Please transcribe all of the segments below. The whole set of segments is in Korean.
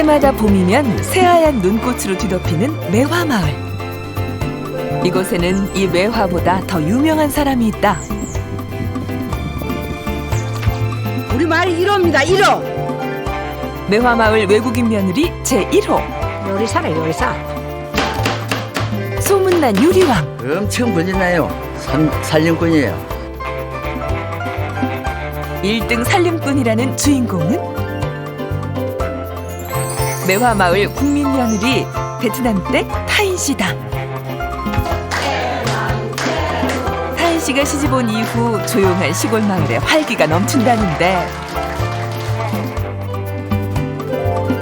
해마다 봄이면 새하얀 눈꽃으로 뒤덮이는 매화마을. 이곳에는 이 매화보다 더 유명한 사람이 있다. 우리 마을이 1호입니다. 1호. 매화마을 외국인 며느리 제1호. 요리사래 요리사. 소문난 요리왕. 엄청 불리나요. 살림꾼이에요. 1등 살림꾼이라는 주인공은 매화마을 국민 며느리 베트남댁 타인 씨다. 타인 씨가 시집 온 이후 조용한 시골 마을에 활기가 넘친다는데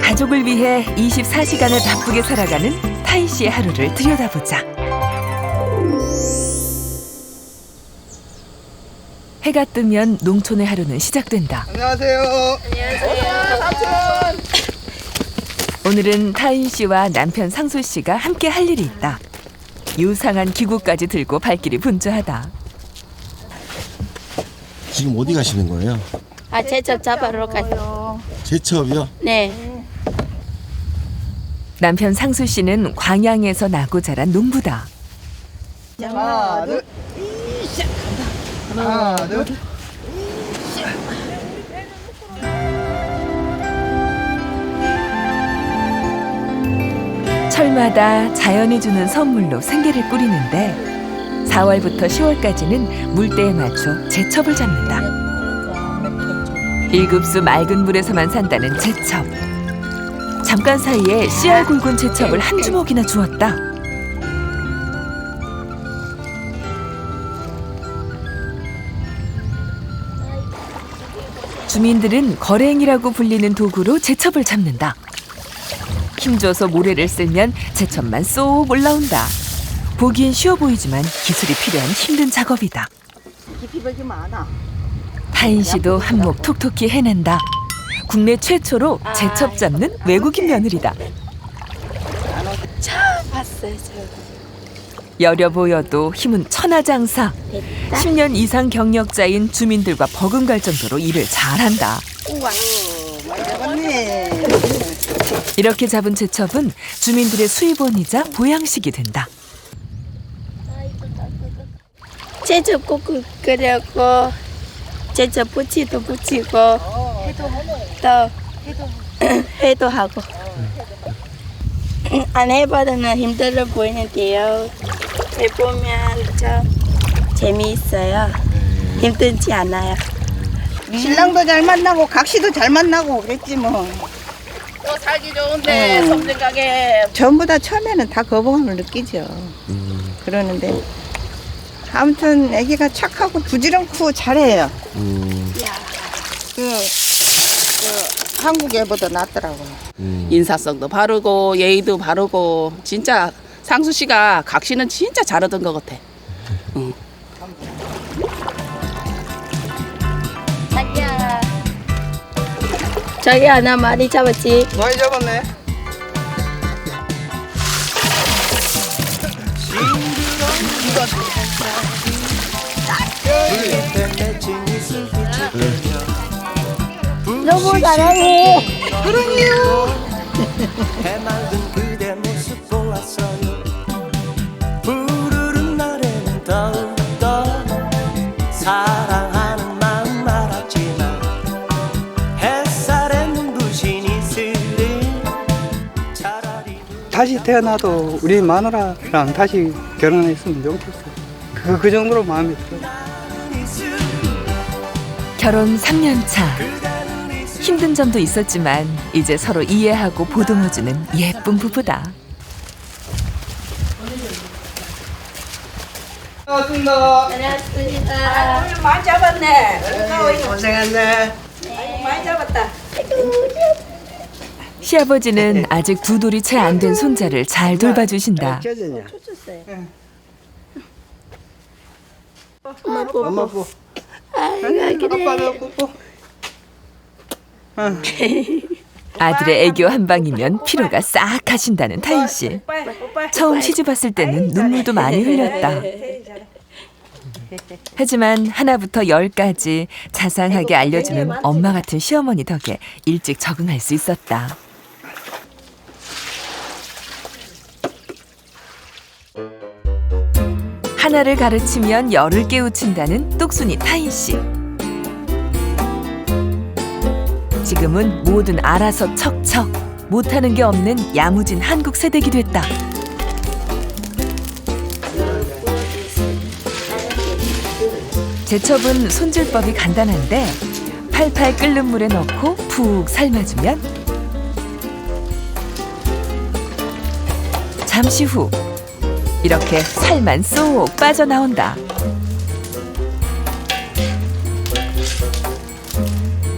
가족을 위해 24시간을 바쁘게 살아가는 타인 씨의 하루를 들여다보자. 해가 뜨면 농촌의 하루는 시작된다. 안녕하세요. 안녕하세요. 삼촌. 오늘은 타인 씨와 남편 상수 씨가 함께 할 일이 있다. 유상한 기구까지 들고 발길이 분주하다. 지금 어디 가시는 거예요? 제첩 잡으러 가요. 제첩이요? 네. 남편 상수 씨는 광양에서 나고 자란 농부다. 하나, 둘, 하나, 둘. 철마다 자연이 주는 선물로 생계를 꾸리는데 4월부터 10월까지는 물때에 맞춰 제첩을 잡는다. 일급수 맑은 물에서만 산다는 제첩. 잠깐 사이에 씨알 굵은 제첩을 한 주먹이나 주었다. 주민들은 거랭이라고 불리는 도구로 제첩을 잡는다. 힘줘서 모래를 쓸면 제첩만 쏙 올라온다. 보기엔 쉬워 보이지만 기술이 필요한 힘든 작업이다. 깊이벽이 많아. 타인 씨도 한몫 톡톡히 해낸다. 국내 최초로 제첩 잡는 외국인 며느리다. 처음 봤어요, 저. 여려 보여도 힘은 천하장사. 10년 이상 경력자인 주민들과 버금갈 정도로 일을 잘한다. 우와. 이렇게 잡은 제첩은 주민들의 수입원이자 보양식이 된다. 제첩 국 끓였고, 제첩 부치도 부치고, 또 회도 하고. 안 해봐도는 힘들어 보이는데요. 해보면 참 재미있어요. 힘들지 않아요. 신랑도 잘 만나고 각시도 잘 만나고 그랬지 뭐. 또 살기 좋은데 섬진 가게 전부 다 처음에는 다 거부감을 느끼죠. 그러는데 아무튼 애기가 착하고 부지런고 잘해요. 그 한국 애보다 낫더라고요. 인사성도 바르고 예의도 바르고 진짜 상수 씨가 각시는 진짜 잘하던 것 같아. 자기야. 저기 하나 많이 잡았지? 많이 잡았네. 너무 잘하네. 해맑은 그대 모습 보았어요. 부르는 날에는 더욱더 사랑하는 마음 알았지만 햇살에 눈부신 이슬은 차라리 다시 태어나도 우리 마누라랑 다시 결혼했으면 좋겠어요. 그 정도로 마음이 들어요. 결혼 3년 차. 힘든 점도 있었지만 이제 서로 이해하고 보듬어주는 예쁜 부부다. 반갑습니다. 안녕하십니까. 많이 잡았네. 고생했네. 많이 잡았다. 시아버지는 아직 두 돌이 채 안 된 손자를 잘 돌봐주신다. 켜졌냐? 엄마 뽀뽀. 엄마 뽀. 아이고, 그래. 아빠도 뽀뽀. 아들의 애교 한 방이면 피로가 싹 가신다는 타인 씨. 처음 시집 왔을 때는 눈물도 많이 흘렸다. 하지만 하나부터 10까지 자상하게 알려주는 엄마 같은 시어머니 덕에 일찍 적응할 수 있었다. 하나를 가르치면 열을 깨우친다는 똑순이 타인 씨. 지금은 뭐든 알아서 척척, 못하는 게 없는 야무진 한국 세대기 됐다. 제첩은 손질법이 간단한데 팔팔 끓는 물에 넣고 푹 삶아주면 잠시 후 이렇게 살만 쏙 빠져나온다.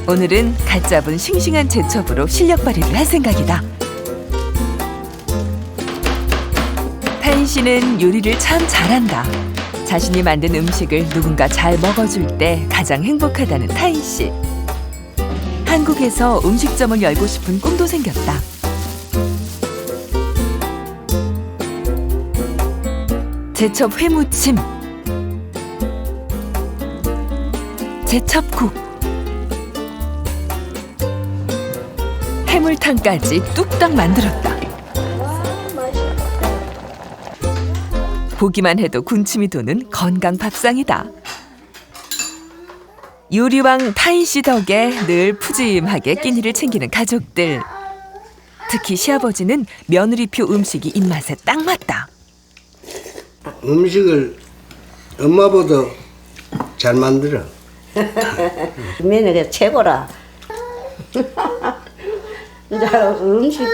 오늘은 갓 잡은 싱싱한 제첩으로 실력 발휘를 할 생각이다. 타인 씨는 요리를 참 잘한다. 자신이 만든 음식을 누군가 잘 먹어줄 때 가장 행복하다는 타인 씨. 한국에서 음식점을 열고 싶은 꿈도 생겼다. 제첩 회무침, 제첩국, 해물탕까지 뚝딱 만들었다. 보기만 해도 군침이 도는 건강 밥상이다. 요리왕 타인 씨 덕에 늘 푸짐하게 끼니를 챙기는 가족들. 특히 시아버지는 며느리표 음식이 입맛에 딱 맞다. 음식을 엄마보다 잘 만들어. 며느리가 최고라. 이제 음식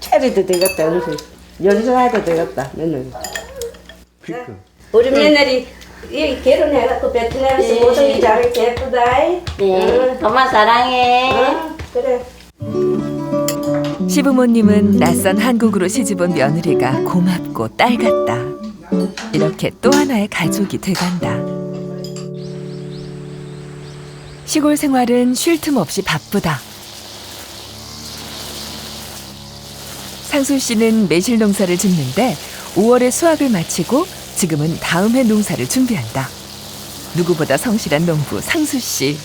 차려도 되겠다. 음식 요리도 해도 되겠다. 며느리. 우리 며느리 여기 결혼해갖고 베트남에서 모성이 잘했지. 예쁘다. 네. 엄마 사랑해. 그래. 시부모님은 낯선 한국으로 시집온 며느리가 고맙고 딸 같다. 이렇게 또 하나의 가족이 돼간다. 시골 생활은 쉴 틈 없이 바쁘다. 상수 씨는 매실 농사를 짓는데 5월에 수확을 마치고 지금은 다음 해 농사를 준비한다. 누구보다 성실한 농부 상수 씨.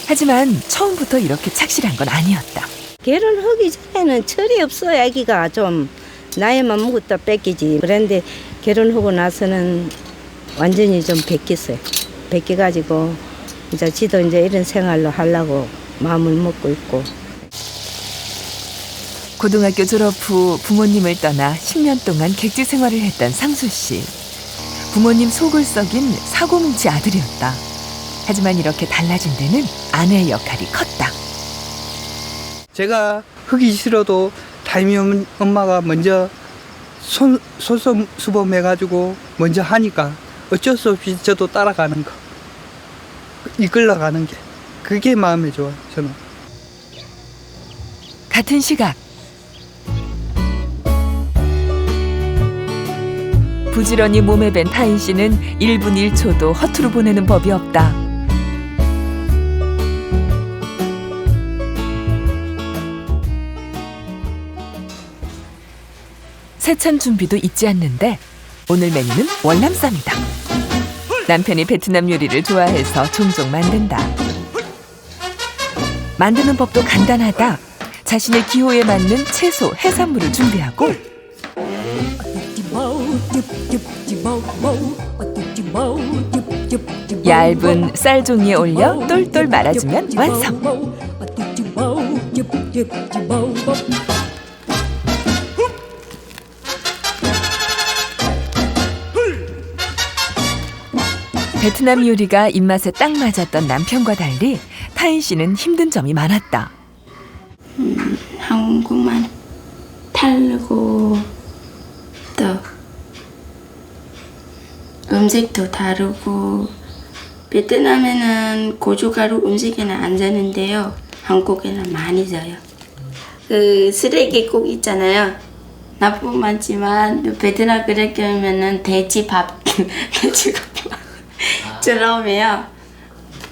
하지만 처음부터 이렇게 착실한 건 아니었다. 결혼하기 전에는 철이 없어. 아기가 좀 나이만 먹었다 뺏기지. 그런데 결혼하고 나서는 완전히 좀 베꼈어요. 베껴가지고 이제 지도 이제 이런 생활로 하려고 마음을 먹고 있고. 고등학교 졸업 후 부모님을 떠나 10년 동안 객지 생활을 했던 상수 씨. 부모님 속을 썩인 사고뭉치 아들이었다. 하지만 이렇게 달라진 데는 아내의 역할이 컸다. 제가 하기 싫어도 타임이 엄마가 먼저 솔선수범해가지고 먼저 하니까 어쩔 수 없이 저도 따라가는 거. 이끌러가는 게. 그게 마음에 좋아요, 저는. 같은 시각. 부지런히 몸에 밴 타인 씨는 1분 1초도 허투루 보내는 법이 없다. 세찬 준비도 잊지 않는데 오늘 메뉴는 월남쌈이다. 남편이 베트남 요리를 좋아해서 종종 만든다. 만드는 법도 간단하다. 자신의 기호에 맞는 채소, 해산물을 준비하고 얇은 쌀 종이에 올려 똘똘 말아주면 완성. 베트남 요리가 입맛에 딱 맞았던 남편과 달리 타인 씨는 힘든 점이 많았다. 한국만 다르고 또 음식도 다르고 베트남에는 고춧가루 음식에는 안 되는데요. 한국에는 많이 져요. 그 쓰레기국 있잖아요. 나쁜 많지만 베트남 그렇게 하면은 돼지밥 돼지국 처럼이요.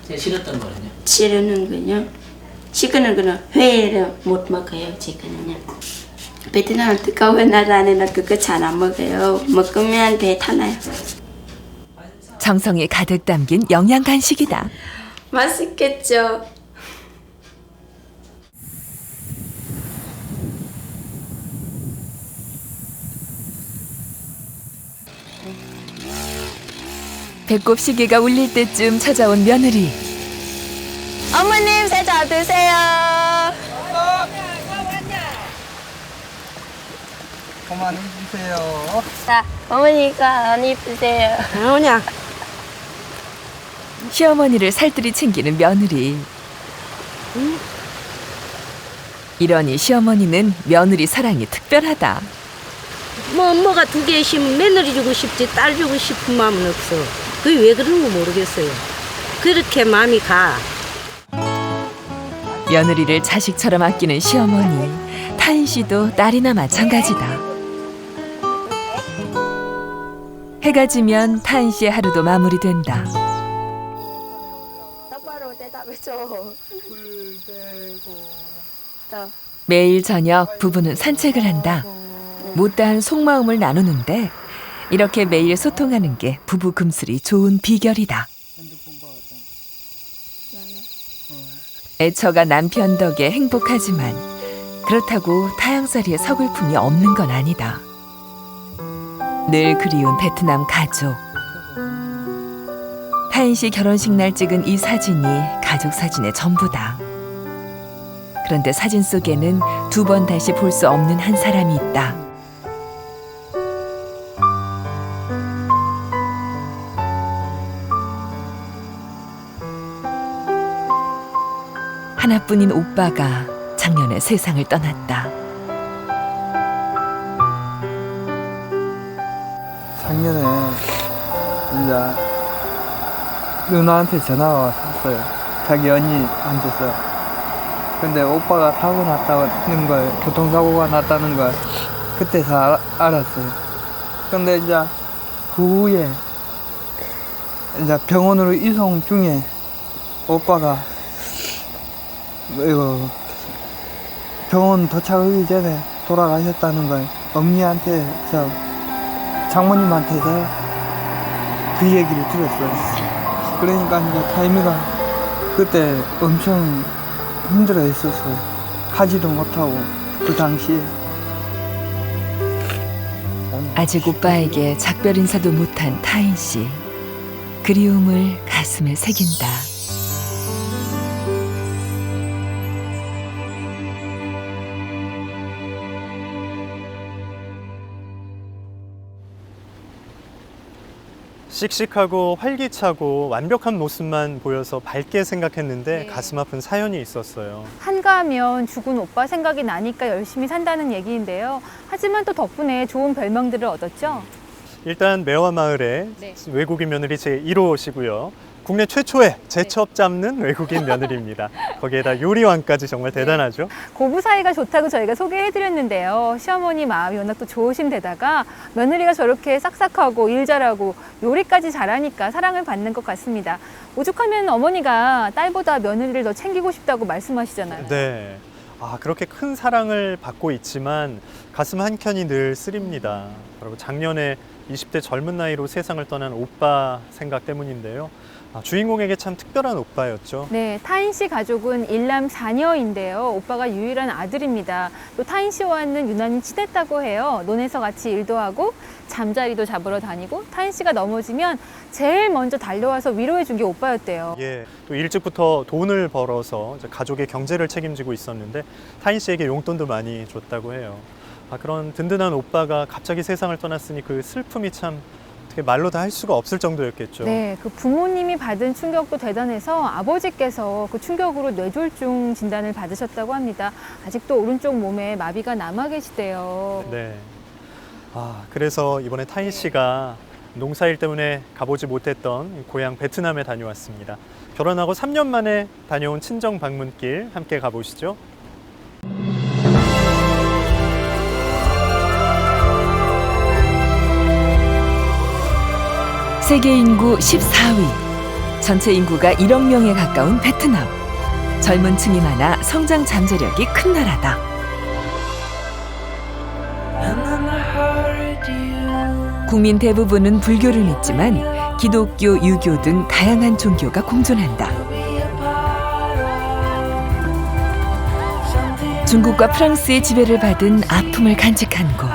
제일 싫었던 거는요? 싫은 거요? 식은 거는 회를 못 먹어요. 지금은요. 베트남 뜨거운 나라는 그거 잘 안 먹어요. 먹으면 배 타나요. 정성이 가득 담긴 영양 간식이다. 맛있겠죠. 배꼽 시계가 울릴 때쯤 찾아온 며느리. 어머님 새 잘 드세요. 그만 해주세요. 자, 어머니가 안 이쁘세요. 어머냐. 시어머니를 살뜰히 챙기는 며느리. 이러니 시어머니는 며느리 사랑이 특별하다. 뭐 엄마가 두 개 있으면 며느리 주고 싶지 딸 주고 싶은 마음은 없어. 그게 왜 그런 거 모르겠어요. 그렇게 마음이 가. 며느리를 자식처럼 아끼는 시어머니. 타인 씨도 딸이나 마찬가지다. 해가 지면 타인 씨의 하루도 마무리된다. 똑바로 대답해줘. 매일 저녁 부부는 산책을 한다. 못다한 속마음을 나누는데 이렇게 매일 소통하는 게 부부 금슬이 좋은 비결이다. 애처가 남편 덕에 행복하지만 그렇다고 타향살이의 서글픔이 없는 건 아니다. 늘 그리운 베트남 가족. 타인 씨 결혼식 날 찍은 이 사진이 가족 사진의 전부다. 그런데 사진 속에는 두 번 다시 볼 수 없는 한 사람이 있다. 하나뿐인 오빠가 작년에 세상을 떠났다. 작년에 이제 누나한테 전화가 왔었어요. 자기 언니한테서. 근데 오빠가 사고 났다는 걸, 교통사고가 났다는 걸 그때서 알았어요. 근데 이제 그 후에 이제 병원으로 이송 중에 오빠가 이거 병원 도착하기 전에 돌아가셨다는 걸 엄니한테 장모님한테서 그 얘기를 들었어요. 그러니까 이제 타이미가 그때 엄청 힘들어 했었어요. 하지도 못하고 그 당시에. 아직 오빠에게 작별 인사도 못한 타인 씨. 그리움을 가슴에 새긴다. 씩씩하고 활기차고 완벽한 모습만 보여서 밝게 생각했는데 가슴 아픈 사연이 있었어요. 한가하면 죽은 오빠 생각이 나니까 열심히 산다는 얘기인데요. 하지만 또 덕분에 좋은 별명들을 얻었죠. 일단 매화마을의 외국인 며느리 제1호시고요. 국내 최초의 제첩 잡는 외국인 며느리입니다. 거기에다 요리왕까지 정말 대단하죠. 고부 사이가 좋다고 저희가 소개해드렸는데요. 시어머니 마음이 워낙 또 좋으신 데다가 며느리가 저렇게 싹싹하고 일 잘하고 요리까지 잘하니까 사랑을 받는 것 같습니다. 오죽하면 어머니가 딸보다 며느리를 더 챙기고 싶다고 말씀하시잖아요. 네. 그렇게 큰 사랑을 받고 있지만 가슴 한켠이 늘 쓰립니다. 그리고 작년에 20대 젊은 나이로 세상을 떠난 오빠 생각 때문인데요. 주인공에게 참 특별한 오빠였죠. 네, 타인 씨 가족은 일남 4녀인데요. 오빠가 유일한 아들입니다. 또 타인 씨와는 유난히 친했다고 해요. 논에서 같이 일도 하고 잠자리도 잡으러 다니고 타인 씨가 넘어지면 제일 먼저 달려와서 위로해 준 게 오빠였대요. 예, 또 일찍부터 돈을 벌어서 가족의 경제를 책임지고 있었는데 타인 씨에게 용돈도 많이 줬다고 해요. 그런 든든한 오빠가 갑자기 세상을 떠났으니 그 슬픔이 참 어떻게 말로 다 할 수가 없을 정도였겠죠. 네, 그 부모님이 받은 충격도 대단해서 아버지께서 그 충격으로 뇌졸중 진단을 받으셨다고 합니다. 아직도 오른쪽 몸에 마비가 남아 계시대요. 네. 그래서 이번에 타인 씨가 농사일 때문에 가보지 못했던 고향 베트남에 다녀왔습니다. 결혼하고 3년 만에 다녀온 친정 방문길 함께 가보시죠. 세계 인구 14위, 전체 인구가 1억 명에 가까운 베트남. 젊은 층이 많아 성장 잠재력이 큰 나라다. 국민 대부분은 불교를 믿지만 기독교, 유교 등 다양한 종교가 공존한다. 중국과 프랑스의 지배를 받은 아픔을 간직한 곳.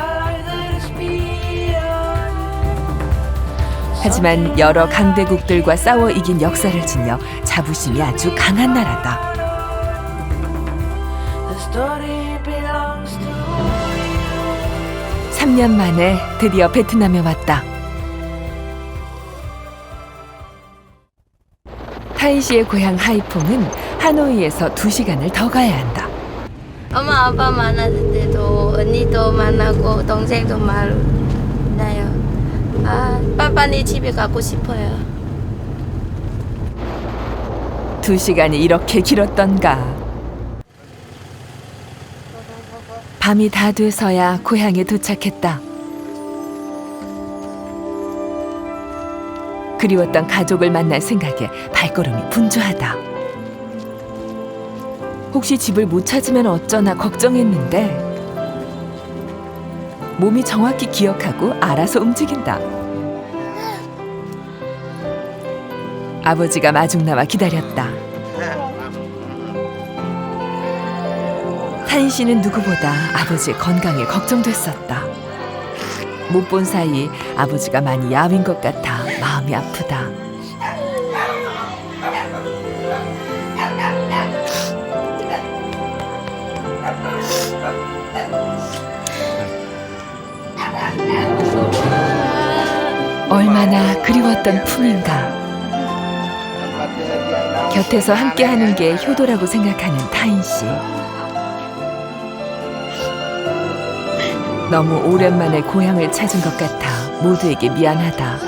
하지만 여러 강대국들과 싸워 이긴 역사를 지녀 자부심이 아주 강한 나라다. 3년 만에 드디어 베트남에 왔다. 타인 씨의 고향 하이퐁은 하노이에서 2시간을 더 가야 한다. 엄마 아빠 만났을 때도 언니도 만나고 동생도 만나요. 빨리 집에 가고 싶어요. 2시간이 이렇게 길었던가. 밤이 다 돼서야 고향에 도착했다. 그리웠던 가족을 만날 생각에 발걸음이 분주하다. 혹시 집을 못 찾으면 어쩌나 걱정했는데 몸이 정확히 기억하고 알아서 움직인다. 아버지가 마중 나와 기다렸다. 타인 씨는 누구보다 아버지의 건강에 걱정됐었다. 못 본 사이 아버지가 많이 야윈 것 같아 마음이 아프다. 얼마나 그리웠던 품인가. 곁에서 함께하는 게 효도라고 생각하는 타인 씨. 너무 오랜만에 고향을 찾은 것 같아 모두에게 미안하다.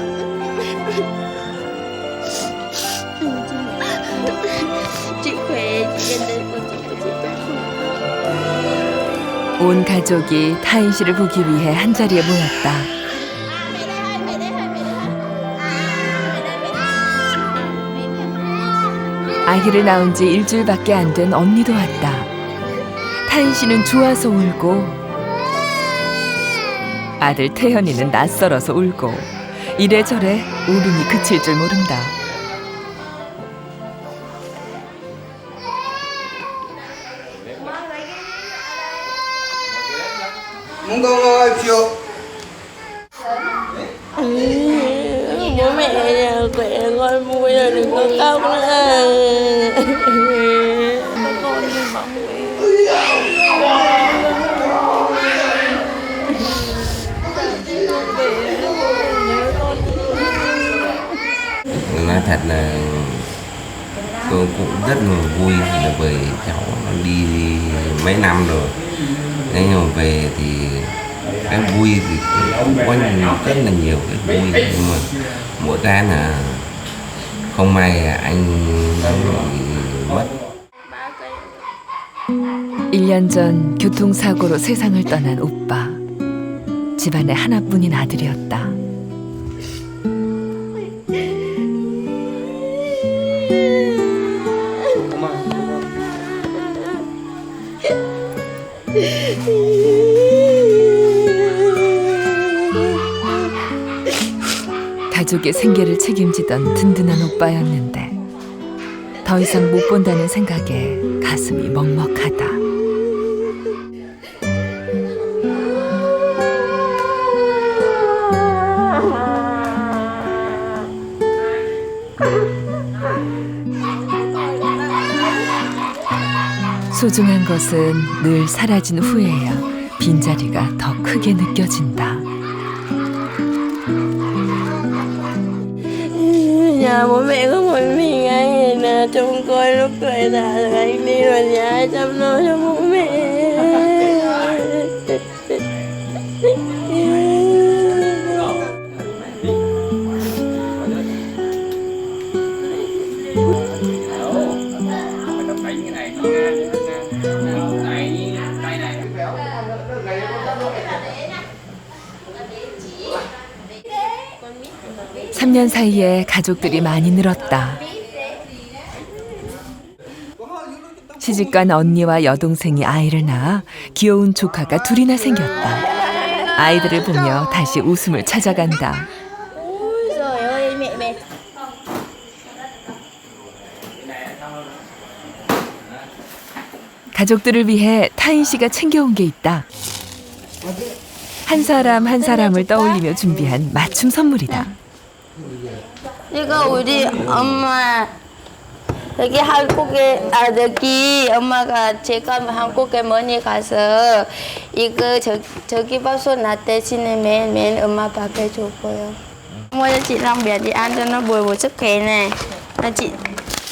온 가족이 타인 씨를 보기 위해 한자리에 모였다. 아기를 낳은 지 일주일밖에 안 된 언니도 왔다. 타인 씨는 좋아서 울고 아들 태현이는 낯설어서 울고 이래저래 울음이 그칠 줄 모른다. 뭔가 올라가십시오. Bố mẹ khỏe, con vui rồi đừng có khóc nữa. Con đi mong nói thật là tôi cũng rất là vui là bởi cháu nó đi mấy năm rồi. Thế nhưng mà về thì cái vui thì cũng có rất là nhiều cái vui, nhưng mà mỗi cái là không may anh đã bị mất. 1년 전 교통사고로 세상을 떠난 오빠. 집안의 하나뿐인 아들이었다. 가족의 생계를 책임지던 든든한 오빠였는데 더 이상 못 본다는 생각에 가슴이 먹먹하다. 소중한 것은 늘 사라진 후에야 빈자리가 더 크게 느껴진다. Nhà bố mẹ có một mình anh là trông coi lúc tuổi già rồi anh đi vào nhà chăm lo cho bố mẹ. 삼 년 사이에 가족들이 많이 늘었다. 시집간 언니와 여동생이 아이를 낳아 귀여운 조카가 둘이나 생겼다. 아이들을 보며 다시 웃음을 찾아간다. Ôi trời ơi mẹ mẹ. 가족들을 위해 타인 씨가 챙겨온 게 있다. 한 사람 한 사람을 떠올리며 준비한 맞춤 선물이다. 이거 우리 엄마 여기 한국에 여기 엄마가 제가 한국에 많이 가서 이거 저기 봐서 나 대신에 매일 엄마 밥 해줬고요. Mua cho chị rong biển chị ăn cho nó bồi bổ sức khỏe này. Là chị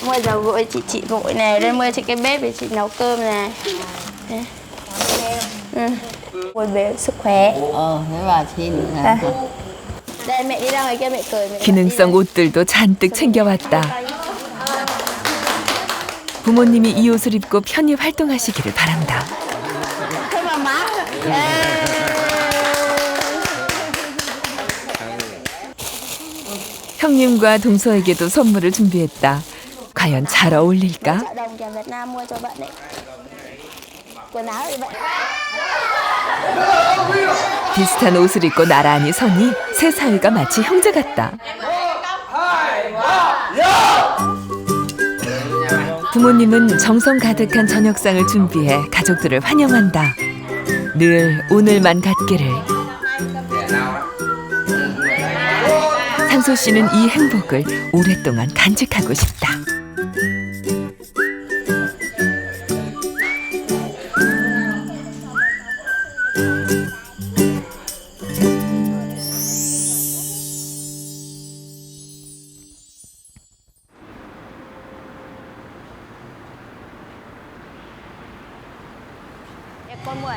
mua dầu gội chị gội này, rồi mua cho cái bếp để chị nấu cơm này. Bồi bổ sức khỏe. thế bà xin. Đây mẹ đi ra ngoài kia mẹ cười. 기능성 옷들도 잔뜩 챙겨왔다. 부모님이 이 옷을 입고 편히 활동하시기를 바란다. Thôi mà má. 형님과 동서에게도 선물을 준비했다. 과연 잘 어울릴까? 비슷한 옷을 입고 나란히 서니 세 사위가 마치 형제 같다. 부모님은 정성 가득한 저녁상을 준비해 가족들을 환영한다. 늘 오늘만 같기를. 상소 씨는 이 행복을 오랫동안 간직하고 싶다.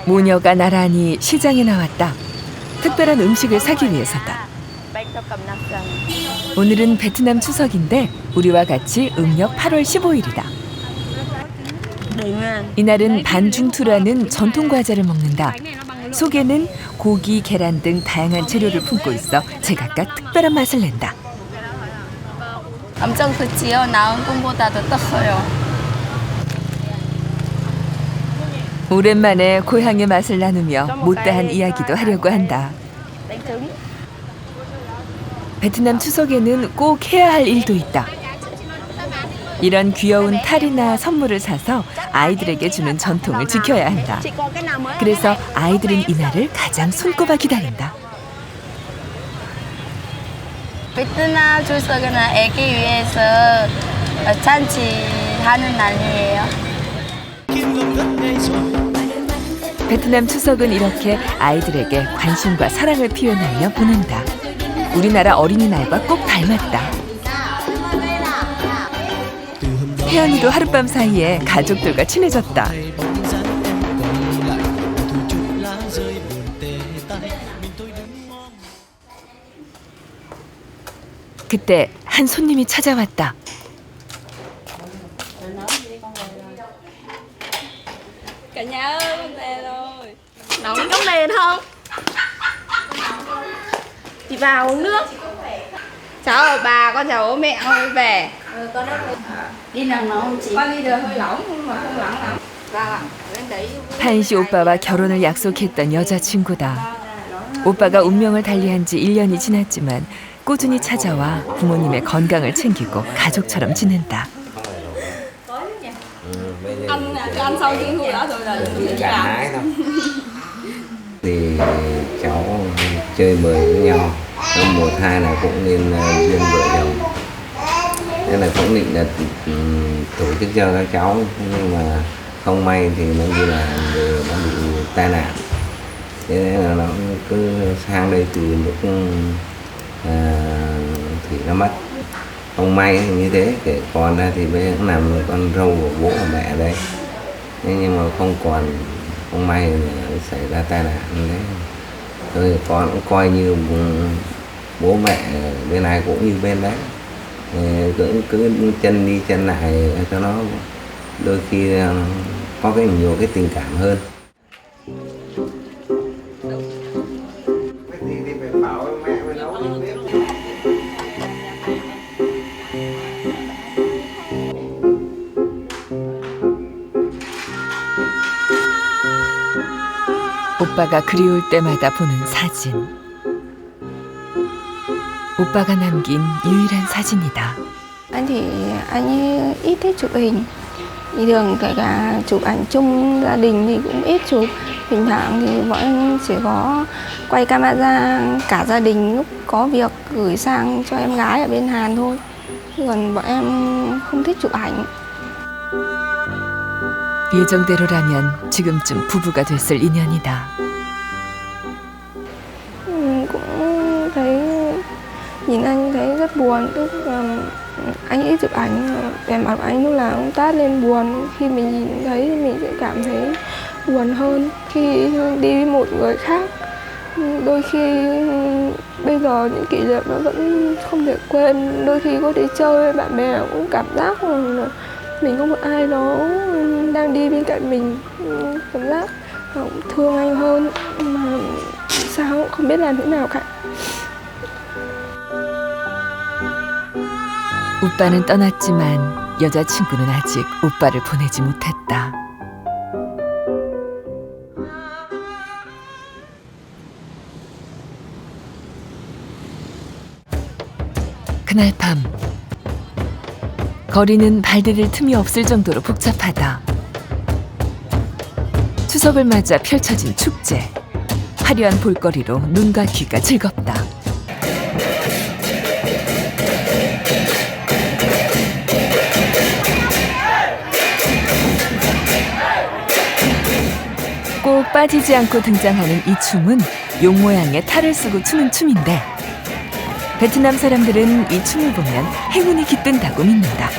모녀가 나란히 시장에 나왔다. 특별한 음식을 사기 위해서다. 오늘은 베트남 추석인데 우리와 같이 음력 8월 15일이다. 이날은 반중투라는 전통 과자를 먹는다. 속에는 고기, 계란 등 다양한 재료를 품고 있어 제각각 특별한 맛을 낸다. 엄청 크지요? 나온 꿈보다도 더 커요. 오랜만에 고향의 맛을 나누며 못다한 이야기도 하려고 한다. 베트남 추석에는 꼭 해야 할 일도 있다. 이런 귀여운 탈이나 선물을 사서 아이들에게 주는 전통을 지켜야 한다. 그래서 아이들은 이날을 가장 손꼽아 기다린다. 베트남 추석은 애기 위해서 잔치하는 날이에요. 베트남 추석은 이렇게 아이들에게 관심과 사랑을 표현하며 보낸다. 우리나라 어린이날과 꼭 닮았다. 혜연이도 하룻밤 사이에 가족들과 친해졌다. 그때 한 손님이 찾아왔다. Cả nhà ơi, con về rồi. Nóng trong nền không? Chị vào uống nước. Cháu ở bà, con chào bố mẹ thôi về. Con đi nào nóng chị? Con đi được hơi nóng nhưng mà không nóng lắm. Vâng ạ. Bên đấy. 타인 씨 오빠와 결혼을 약속했던 여자친구다. 오빠가 운명을 달리한 지 1년이 지났지만 꾸준히 찾아와 부모님의 건강을 챙기고 가족처럼 지낸다. Ăn sau khi hụi đã rồi là Cả hái thôi. Thì cháu chơi bời với nhau, năm mùa thai này cũng nên duyên vợ chồng, nên là cũng định là tổ chức cho các cháu, nhưng mà không may thì nó đi làm rồi nó bị tai nạn, thế nên là nó cứ sang đây từ lúc thì nó mất. Không may thì như thế, kể còn ra thì bây giờ cũng làm con râu của bố và mẹ đây. Nhưng mà không may là xảy ra tai nạn đấy. Rồi con cũng coi như bố mẹ bên này cũng như bên đấy. Cứ chân đi chân lại cho nó đôi khi có nhiều cái tình cảm hơn. 오빠가 그리울 때마다 보는 사진. 오빠가 남긴 유일한 사진이다. Anh thì anh ít thích chụp hình. Đi đường kể cả chụp ảnh chung gia đình thì cũng ít chụp. Thỉnh thoảng thì bọn em chỉ có quay camera cả gia đình lúc có việc gửi sang cho em gái ở bên Hàn thôi. Chứ còn bọn em không thích chụp ảnh. 예정대로라면 지금쯤 부부가 됐을 인연이다. Cũng thấy nhìn anh thấy rất buồn, tức là anh ít chụp ảnh, vẻ mặt của anh lúc nào cũng tát lên buồn. Khi mình nhìn thấy thì mình sẽ cảm thấy buồn hơn khi đi với một người khác. Đôi khi bây giờ những kỷ niệm nó vẫn không thể quên. Đôi khi có đi chơi với bạn bè cũng cảm giác là mình có một ai đó đang đi bên cạnh mình, cảm giác cũng thương anh hơn mà sao cũng không biết làm thế nào cả. 오빠는 떠났지만 여자친구는 아직 오빠를 보내지 못했다. 그날 밤 거리는 발디딜 틈이 없을 정도로 복잡하다. 추석을 맞아 펼쳐진 축제. 화려한 볼거리로 눈과 귀가 즐겁다. 꼭 빠지지 않고 등장하는 이 춤은 용 모양의 탈을 쓰고 추는 춤인데 베트남 사람들은 이 춤을 보면 행운이 깃든다고 믿는다.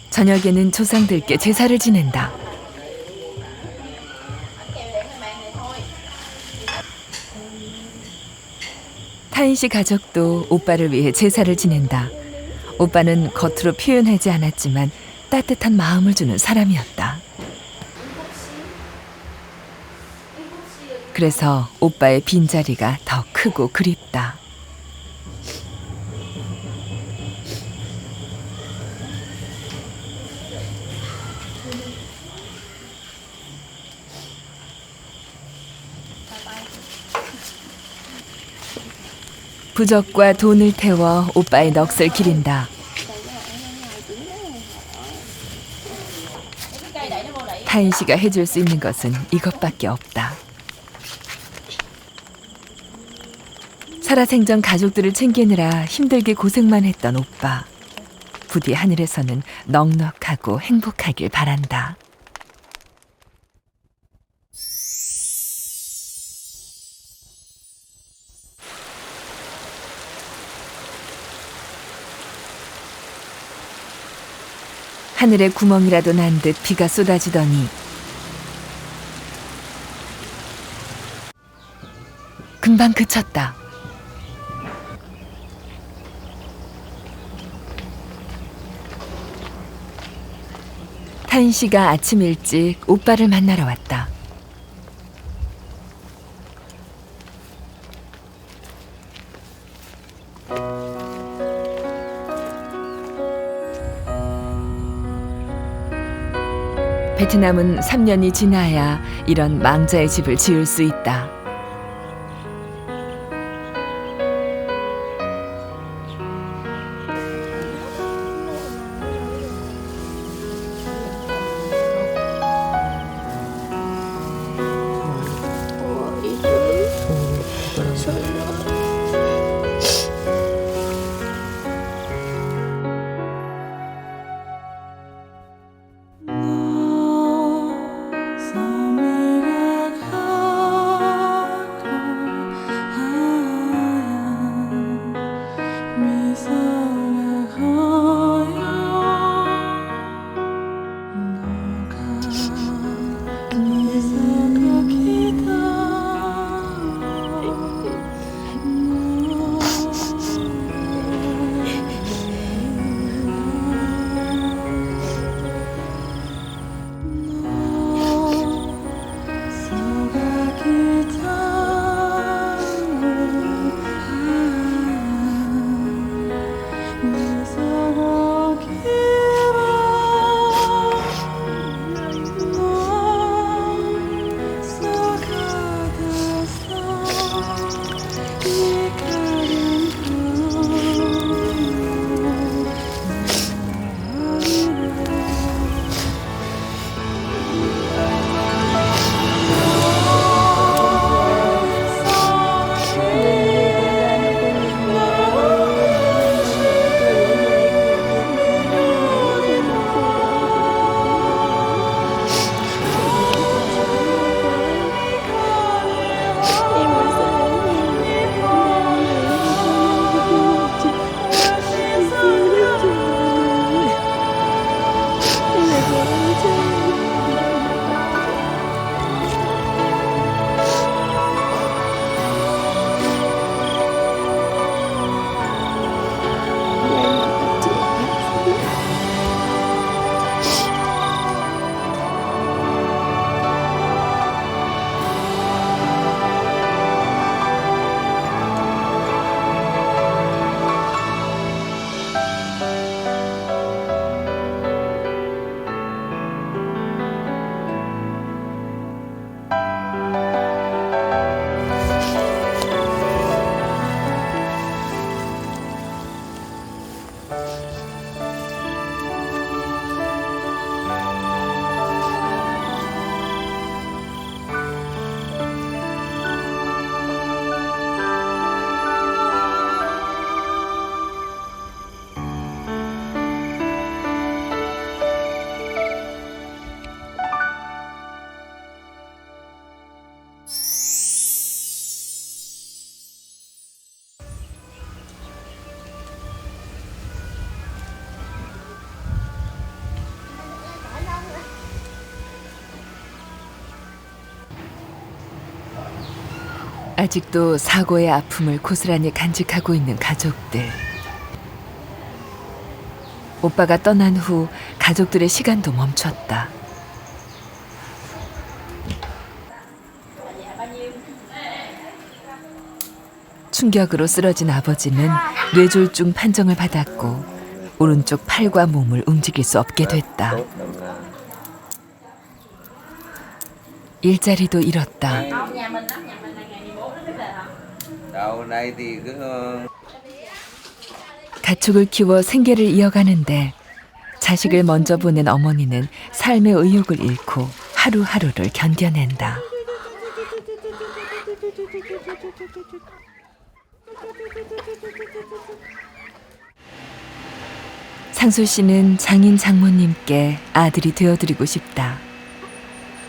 저녁에는 조상들께 제사를 지낸다. 타인 씨 가족도 오빠를 위해 제사를 지낸다. 오빠는 겉으로 표현하지 않았지만 따뜻한 마음을 주는 사람이었다. 그래서 오빠의 빈자리가 더 크고 그립다. 부적과 돈을 태워 오빠의 넋을 기린다. 타인 씨가 해줄 수 있는 것은 이것밖에 없다. 살아생전 가족들을 챙기느라 힘들게 고생만 했던 오빠. 부디 하늘에서는 넉넉하고 행복하길 바란다. 하늘에 구멍이라도 난 듯 비가 쏟아지더니 금방 그쳤다. 타인 씨가 아침 일찍 오빠를 만나러 왔다. 베트남은 3년이 지나야 이런 망자의 집을 지을 수 있다. 아직도 사고의 아픔을 고스란히 간직하고 있는 가족들. 오빠가 떠난 후 가족들의 시간도 멈췄다. 충격으로 쓰러진 아버지는 뇌졸중 판정을 받았고 오른쪽 팔과 몸을 움직일 수 없게 됐다. 일자리도 잃었다. 가축을 키워 생계를 이어가는데 자식을 먼저 보낸 어머니는 삶의 의욕을 잃고 하루하루를 견뎌낸다. 상수 씨는 장인 장모님께 아들이 되어드리고 싶다.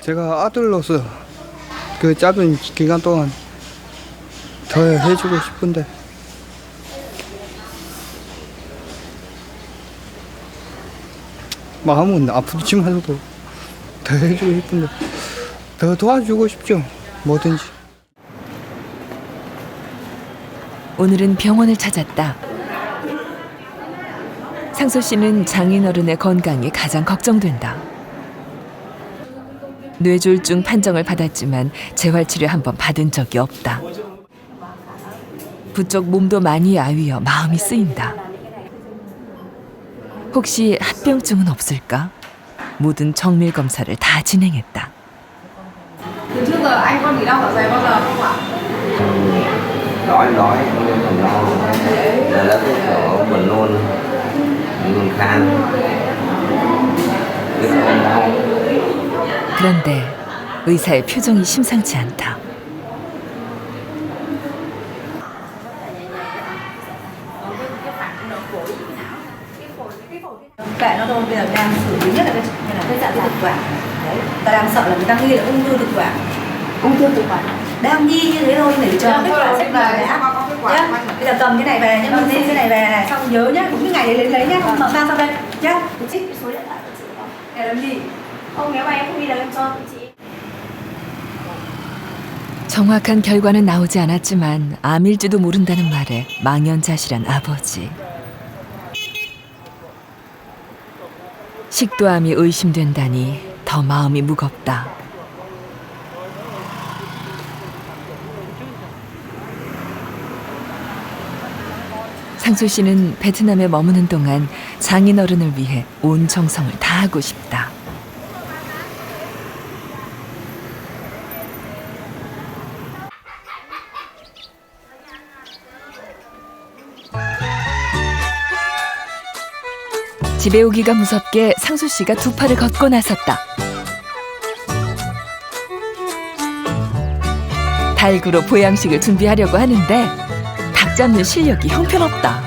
제가 아들로서 그 짧은 기간 동안 더 해주고 싶은데 마음은 아프지만서도 더 해주고 싶은데 더 도와주고 싶죠. 뭐든지. 오늘은 병원을 찾았다. 상수 씨는 장인어른의 건강이 가장 걱정된다. 뇌졸중 판정을 받았지만 재활치료 한 번 받은 적이 없다. 부쩍 몸도 많이 야위어 마음이 쓰인다. 혹시 합병증은 없을까? 모든 정밀 검사를 다 진행했다. 그런데 의사의 표정이 심상치 않다. Kệ nó thôi, bây giờ đang xử lý nhất là cái dạ dày thực quản. Đấy, ta đang sợ là người ta nghi là ung thư thực quản. Ung thư thực quản. Đang nghi như thế thôi để cho kết quả xét nghiệm đã. Nhá. Bây giờ cầm cái này về nhá, cầm cái này về này, xong nhớ nhá, đúng cái ngày đấy lấy nhá, không mở ra sau đây nhá. Trích cái số điện thoại của chị không? Để làm gì? Không, nếu mà em không đi đâu em cho chị. 정확한 결과는 나오지 않았지만 암일지도 모른다는 말에 망연자실한 아버지. 식도암이 의심된다니 더 마음이 무겁다. 상수 씨는 베트남에 머무는 동안 장인어른을 위해 온 정성을 다하고 싶다. 집에 오기가 무섭게 상수 씨가 두 팔을 걷고 나섰다. 닭으로 보양식을 준비하려고 하는데 닭 잡는 실력이 형편없다.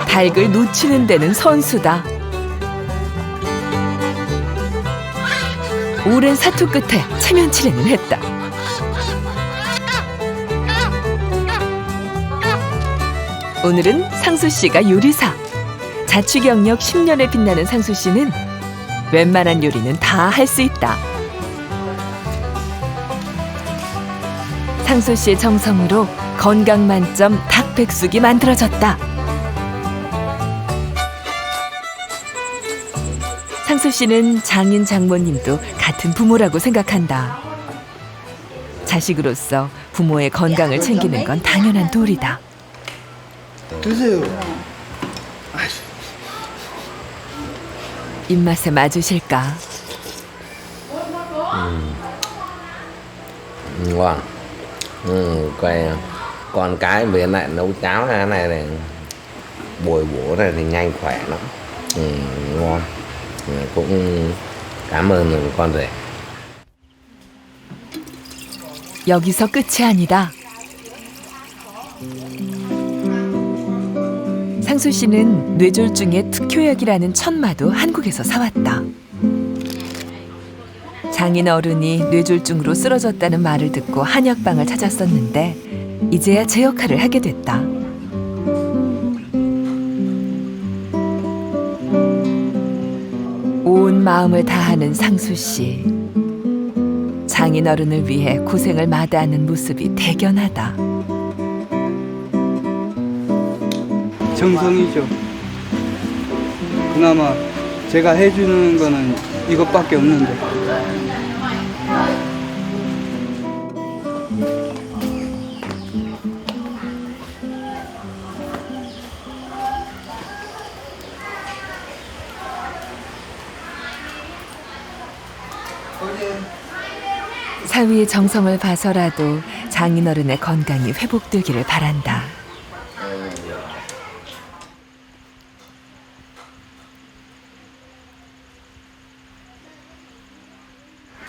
닭을 놓치는 데는 선수다. 오랜 사투 끝에 체면치레는 했다. 오늘은 상수 씨가 요리사. 자취경력 10년에 빛나는 상수 씨는 웬만한 요리는 다 할 수 있다. 상수 씨의 정성으로 건강 만점 닭백숙이 만들어졌다. 상수 씨는 장인 장모님도 같은 부모라고 생각한다. 자식으로서 부모의 건강을 챙기는 건 당연한 도리다. 드세요. 입맛에 맞으실까? Ngon. Còn cái bên lại nấu cháo này này bồi bổ này thì nhanh khỏe lắm. Ngon. Cũng cảm ơn con rể. 여기서 끝이 아니다. 상수 씨는 뇌졸중의 특효약이라는 천마도 한국에서 사왔다. 장인 어른이 뇌졸중으로 쓰러졌다는 말을 듣고 한약방을 찾았었는데 이제야 제 역할을 하게 됐다. 온 마음을 다하는 상수 씨. 장인 어른을 위해 고생을 마다하는 모습이 대견하다. 정성이죠. 그나마 제가 해주는 거는 이것밖에 없는데. 사위의 정성을 봐서라도 장인어른의 건강이 회복되기를 바란다.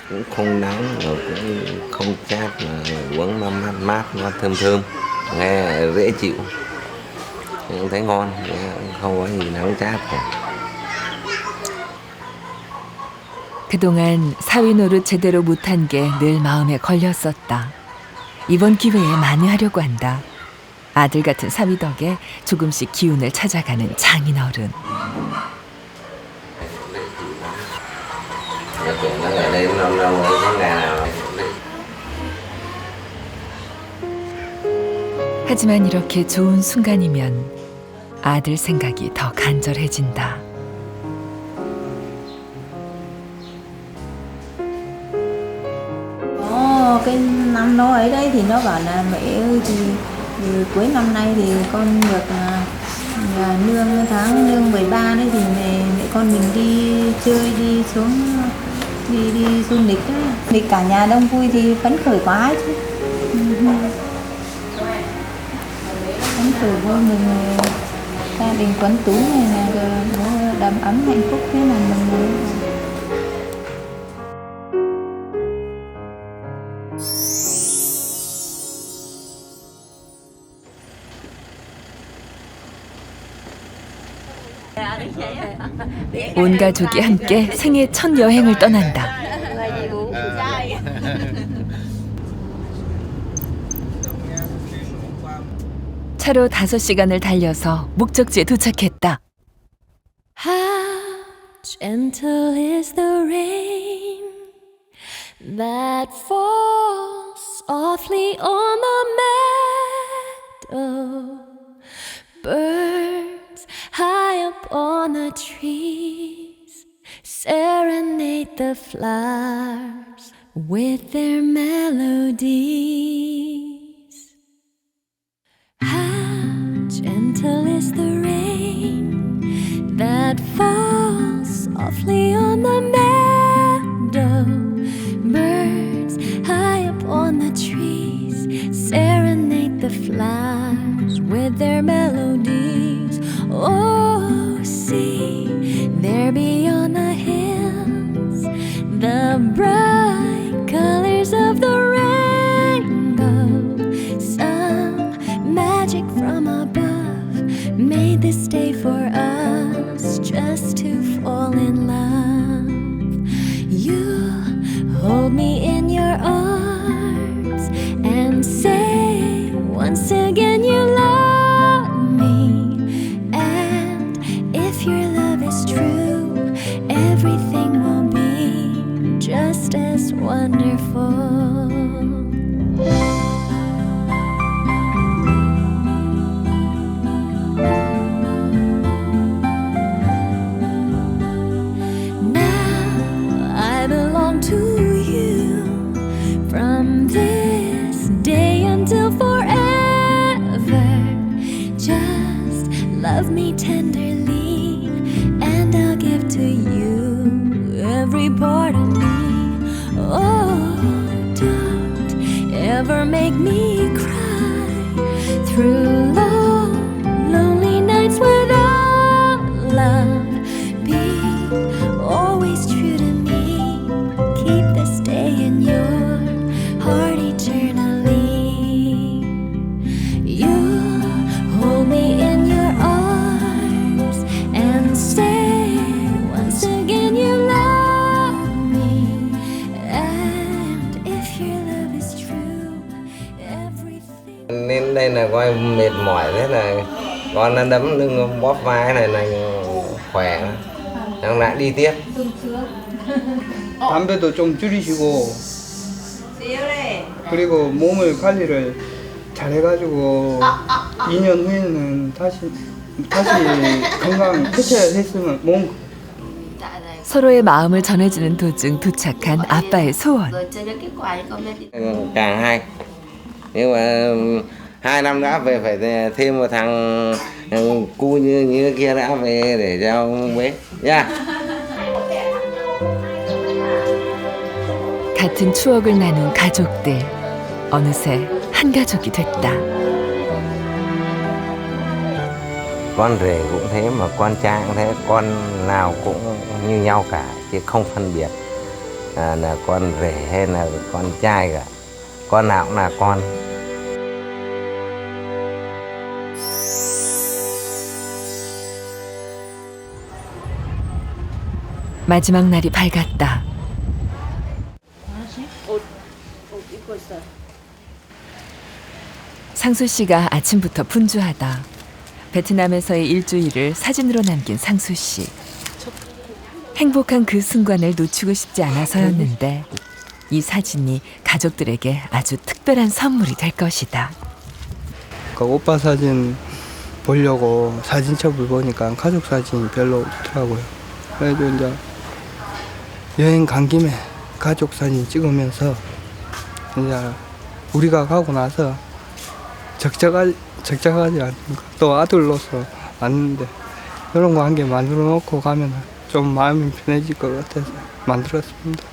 Cũng không nóng rồi cũng không chát mà uống nó mát mát, nó thơm thơm, nghe dễ chịu, cũng thấy ngon, không có gì nóng chát cả. 그동안 사위 노릇 제대로 못한 게 늘 마음에 걸렸었다. 이번 기회에 많이 하려고 한다. 아들 같은 사위 덕에 조금씩 기운을 찾아가는 장인어른. 하지만 이렇게 좋은 순간이면 아들 생각이 더 간절해진다. Cái năm nó ở đấy thì nó bảo là mẹ ơi thì cuối năm nay thì con được nương tháng nương 13 đấy thì mẹ con mình đi chơi đi xuống đi du lịch đó. Thì cả nhà đông vui thì phấn khởi quá chứ. Phấn khởi vui mình gia đình quấn tú này là nó đầm ấm hạnh phúc thế là mình. 온 가족이 함께 생애 첫 여행을 떠난다. 차로 5시간을 달려서 목적지에 도착했다. How gentle is the rain that falls softly on the meadow. Birds high up on the trees serenade the flowers with their melodies. How gentle is the rain that falls softly on the meadow. Birds high up on the trees serenade the flowers with their melodies. Oh, see, there beyond the hills, the bright colors of the rainbow. Some magic from above made this day for us just to fall in love. You hold me in your arms and say once again you love me, and or make me cry through long, lonely nights without love. Be always true to me. Keep this day in your heart eternally. You hold me in your arms and say once again you love me. And if your love is true, everything. Nên đây là coi mệt mỏi thế là con nó đấm lưng bóp vai này là khỏe, xong lại đi tiếp. 담배도 좀 줄이시고 그리고 몸을 관리를 잘 해가지고 2년 후에는 다시 건강 회복했으면 몸. 서로의 마음을 전해주는 도중 도착한 아빠의 소원. Càng hay. Nhưng mà 2 năm đã về phải thêm một thằng cu như kia đã về để cho bé nha. 같은 추억을 나눈 가족들. 어느새 한 가족이 됐다. Con rể cũng thế mà con trai cũng thế, con nào cũng như nhau cả chứ không phân biệt là con rể hay là con trai cả, con nào cũng là con. 마지막 날이 밝았다. 상수 씨가 아침부터 분주하다. 베트남에서의 일주일을 사진으로 남긴 상수 씨. 행복한 그 순간을 놓치고 싶지 않아서였는데 이 사진이 가족들에게 아주 특별한 선물이 될 것이다. 그 오빠 사진 보려고 사진첩을 보니까 가족 사진이 별로 없더라고요. 그래서 이제 여행 간 김에 가족 사진 찍으면서 이제 우리가 가고 나서 적적하지 않습니까? 또 아들로서 왔는데 이런 거 한 개 만들어 놓고 가면 좀 마음이 편해질 것 같아서 만들었습니다.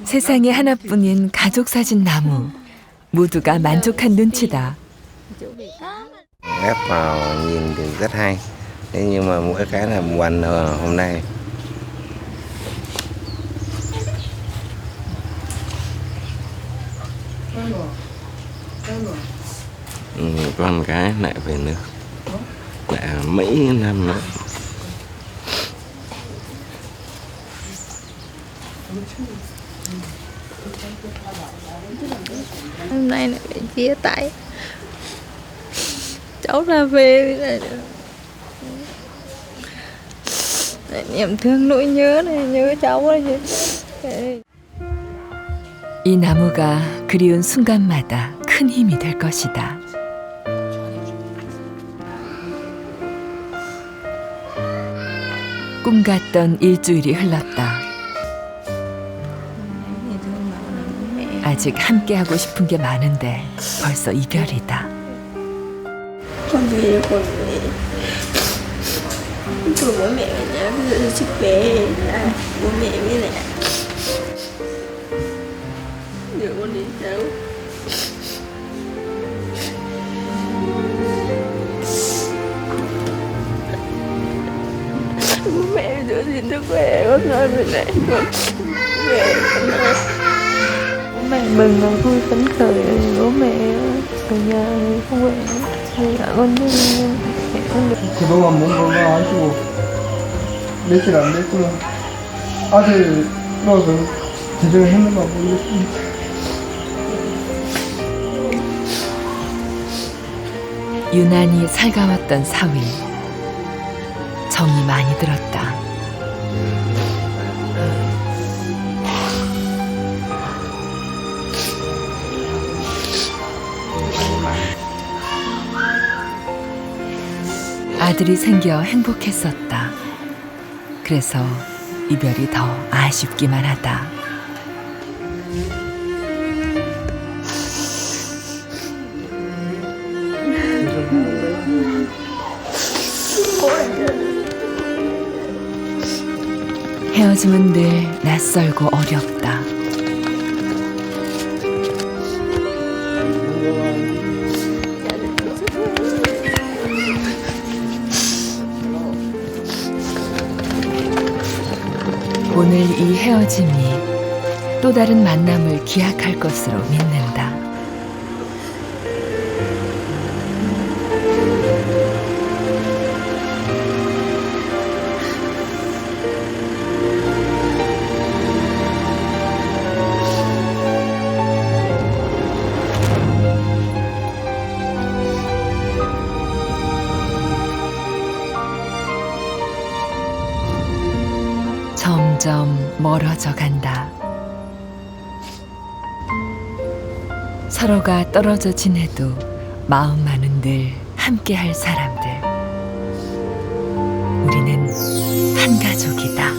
세상에 하나뿐인 가족 사진 나무. 모두가 만족한 눈치다. Ghép vào nhìn thì rất hay. Thế nhưng mà mỗi cái là buồn hôm nay. Con cái lại về nước. Lại mấy năm nữa. Hôm nay lại phải chia tay. Cháu ra về niềm thương nỗi nhớ này, nhớ cháu ấy. 이 나무가 그리운 순간마다 큰 힘이 될 것이다. 꿈 같던 일주일이 흘렀다. 아직 함께하고 싶은 게 많은데 벌써 이별이다. Con về con về. Tôi bố mẹ ở nhà bây giờ sức về là bố mẹ với lại giờ con đi đâu. tôi thì tôi khỏe con ơi bên này bố mẹ mừng và vui phấn khởi, bố mẹ ở nhà không khỏe thì con đi con được. 그동안 몸 건강하시고 며칠 안 됐지만 아들 낳아서 제정했는가 모르겠습니다. 유난히 살가웠던 사위. 정이 많이 들었다. 아들이 생겨 행복했었다. 그래서 이별이 더 아쉽기만 하다. 헤어짐은 늘 낯설고 어렵다. 오늘 이 헤어짐이 또 다른 만남을 기약할 것으로 믿는다. 점점 멀어져 간다. 서로가 떨어져 지내도 마음만은 늘 함께할 사람들. 우리는 한 가족이다.